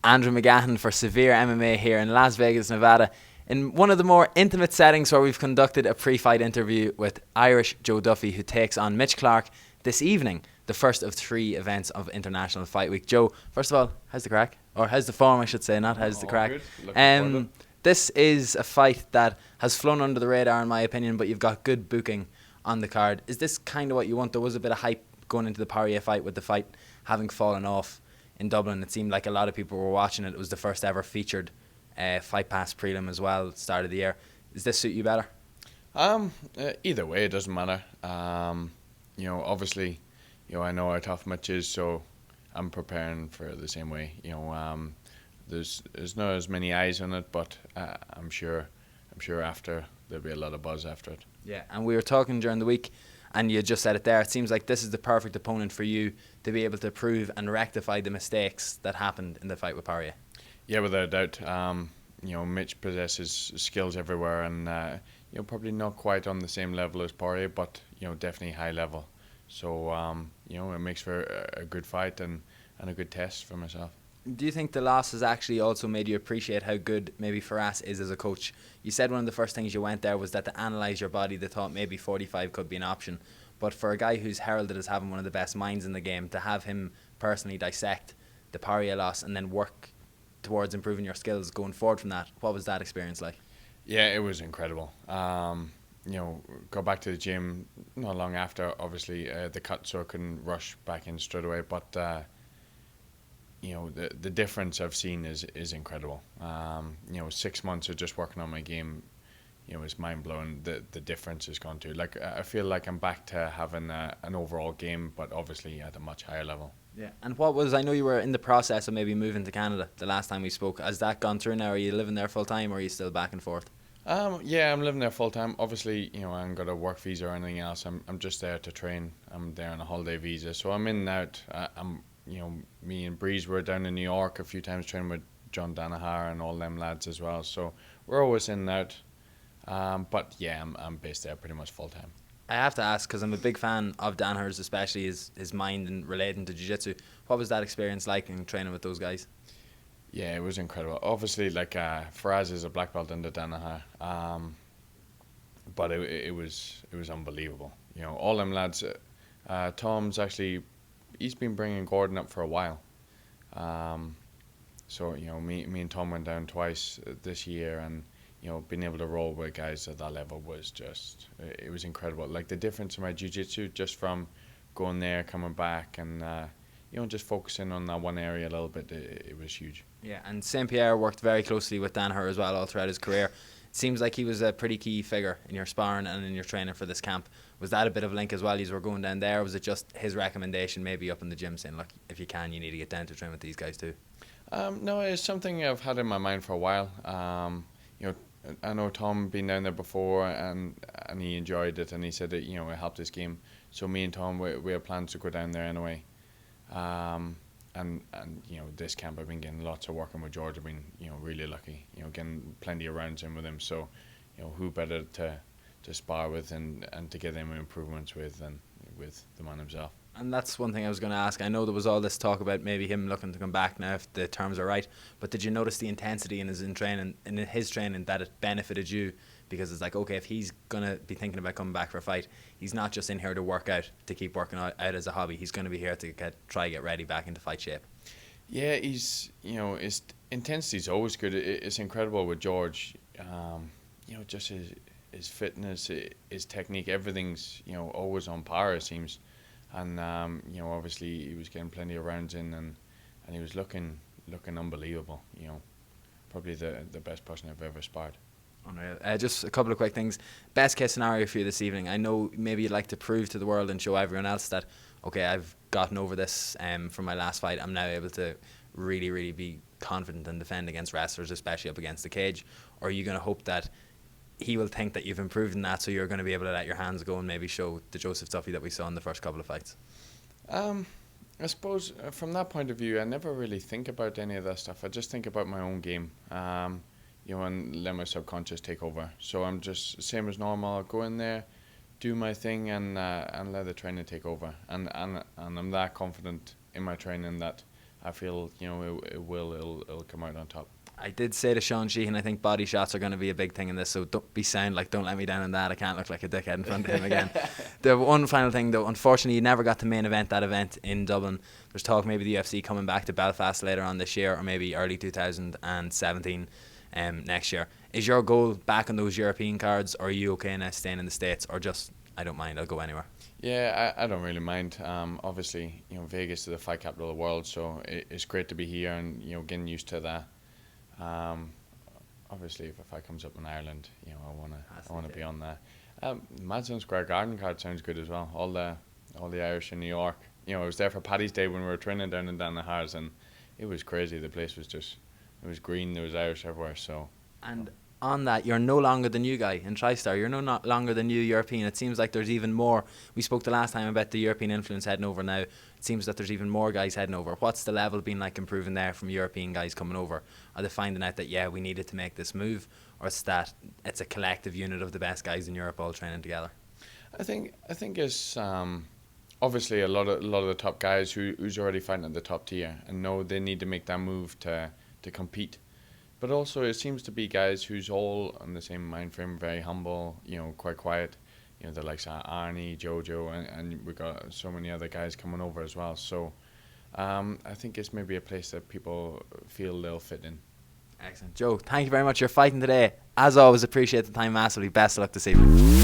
Andrew McGahan for SevereMMA here in Las Vegas, Nevada, in one of the more intimate settings where we've conducted a pre-fight interview with Irish Joe Duffy, who takes on Mitch Clark this evening, the first of 3 events of International Fight Week. Joe, first of all, how's the crack? Or how's the form, I should say, not how's the crack. This is a fight that has flown under the radar, in my opinion, but you've got good booking on the card. Is this kind of what you want? There was a bit of hype going into the Poirier fight with the fight having fallen off in Dublin. It seemed like a lot of people were watching it. It was the first ever featured Fight Pass prelim as well, start of the year. Does this suit you better? Either way, it doesn't matter. Obviously, I know how tough Mitch is, so I'm preparing for it the same way. There's not as many eyes on it, but I'm sure after there'll be a lot of buzz after it. Yeah, and we were talking during the week, and you just said it there. It seems like this is the perfect opponent for you to be able to prove and rectify the mistakes that happened in the fight with Poirier. Yeah, without a doubt. Mitch possesses skills everywhere, and probably not quite on the same level as Poirier, but definitely high level. So it makes for a good fight and a good test for myself. Do you think the loss has actually also made you appreciate how good maybe Firas is as a coach? You said one of the first things you went there was that to analyse your body, they thought maybe 45 could be an option. But for a guy who's heralded as having one of the best minds in the game, to have him personally dissect the Poirier loss and then work towards improving your skills going forward from that, what was that experience like? Yeah, it was incredible. Go back to the gym not long after, obviously, the cut, so I couldn't rush back in straight away. But the difference I've seen is incredible. 6 months of just working on my game, is mind blowing. The difference has gone to. Like, I feel like I'm back to having an overall game, but obviously at a much higher level. Yeah, and I know you were in the process of maybe moving to Canada the last time we spoke. Has that gone through now? Are you living there full time, or are you still back and forth? Yeah, I'm living there full time. Obviously, I haven't got a work visa or anything else. I'm just there to train. I'm there on a holiday visa, so I'm in and out. Me and Breeze were down in New York a few times training with John Danaher and all them lads as well. So we're always in and out. But yeah, I'm based there pretty much full time. I have to ask, because I'm a big fan of Danaher's, especially his mind and relating to jiu-jitsu. What was that experience like in training with those guys? Yeah, it was incredible. Obviously, Faraz is a black belt under Danaher, but it was unbelievable. All them lads. Tom's actually, he's been bringing Gordon up for a while. So me and Tom went down twice this year, and being able to roll with guys at that level was just, it was incredible. Like, the difference in my jiu-jitsu just from going there, coming back, and just focusing on that one area a little bit, it was huge. Yeah, and St Pierre worked very closely with Danaher as well all throughout his career. It seems like he was a pretty key figure in your sparring and in your training for this camp. Was that a bit of a link as well? You were going down there, or was it just his recommendation maybe up in the gym saying, look, if you can, you need to get down to train with these guys too? No, it's something I've had in my mind for a while. I know Tom been down there before, and he enjoyed it, and he said that it helped his game. So me and Tom, we have plans to go down there anyway. And this camp I've been getting lots of working with George. I've been really lucky. Getting plenty of rounds in with him. So who better to spar with and to get them improvements with than with the man himself. And that's one thing I was going to ask. I know there was all this talk about maybe him looking to come back now if the terms are right, but did you notice the intensity in his training that it benefited you? Because it's like, okay, if he's going to be thinking about coming back for a fight, he's not just in here to work out, to keep working out as a hobby. He's going to be here to try get ready back into fight shape. Yeah, his intensity is always good. It's incredible with George. Just his fitness, his technique, everything's always on par, it seems. And obviously he was getting plenty of rounds in, and he was looking unbelievable. Probably the best person I've ever sparred. Unreal. Just a couple of quick things. Best case scenario for you this evening. I know maybe you'd like to prove to the world and show everyone else that, okay, I've gotten over this from my last fight. I'm now able to really, really be confident and defend against wrestlers, especially up against the cage. Or are you going to hope that he will think that you've improved in that, so you're going to be able to let your hands go and maybe show the Joseph Duffy that we saw in the first couple of fights? I suppose from that point of view, I never really think about any of that stuff. I just think about my own game. And let my subconscious take over. So I'm just same as normal. I'll go in there, do my thing, and let the training take over. And I'm that confident in my training that I feel it'll come out on top. I did say to Sean Sheehan, I think body shots are going to be a big thing in this, so don't be sound, like, don't let me down on that. I can't look like a dickhead in front of him again. The one final thing, though, unfortunately, you never got to main event that event in Dublin. There's talk maybe the UFC coming back to Belfast later on this year, or maybe early 2017 next year. Is your goal back on those European cards, or are you okay now staying in the States, or just, I don't mind, I'll go anywhere? Yeah, I don't really mind. Obviously, Vegas is the fight capital of the world, so it's great to be here and getting used to that. Obviously, if a fight comes up in Ireland, I wanna be on that. Madison Square Garden card sounds good as well. All the Irish in New York. I was there for Paddy's Day when we were training down in Danahars, and it was crazy. The place was it was green. There was Irish everywhere. So. And on that, you're no longer the new guy in TriStar. You're no longer the new European. It seems like there's even more. We spoke the last time about the European influence heading over now. It seems that there's even more guys heading over. What's the level been like improving there from European guys coming over? Are they finding out that, yeah, we needed to make this move? Or it's that it's a collective unit of the best guys in Europe all training together? I think it's obviously a lot of the top guys who's already fighting at the top tier and know they need to make that move to compete. But also, it seems to be guys who's all on the same mind frame, very humble, quite quiet. The likes of Arnie, Jojo, and we've got so many other guys coming over as well. So I think it's maybe a place that people feel they'll fit in. Excellent. Joe, thank you very much for fighting today. As always, appreciate the time massively. Best of luck this evening.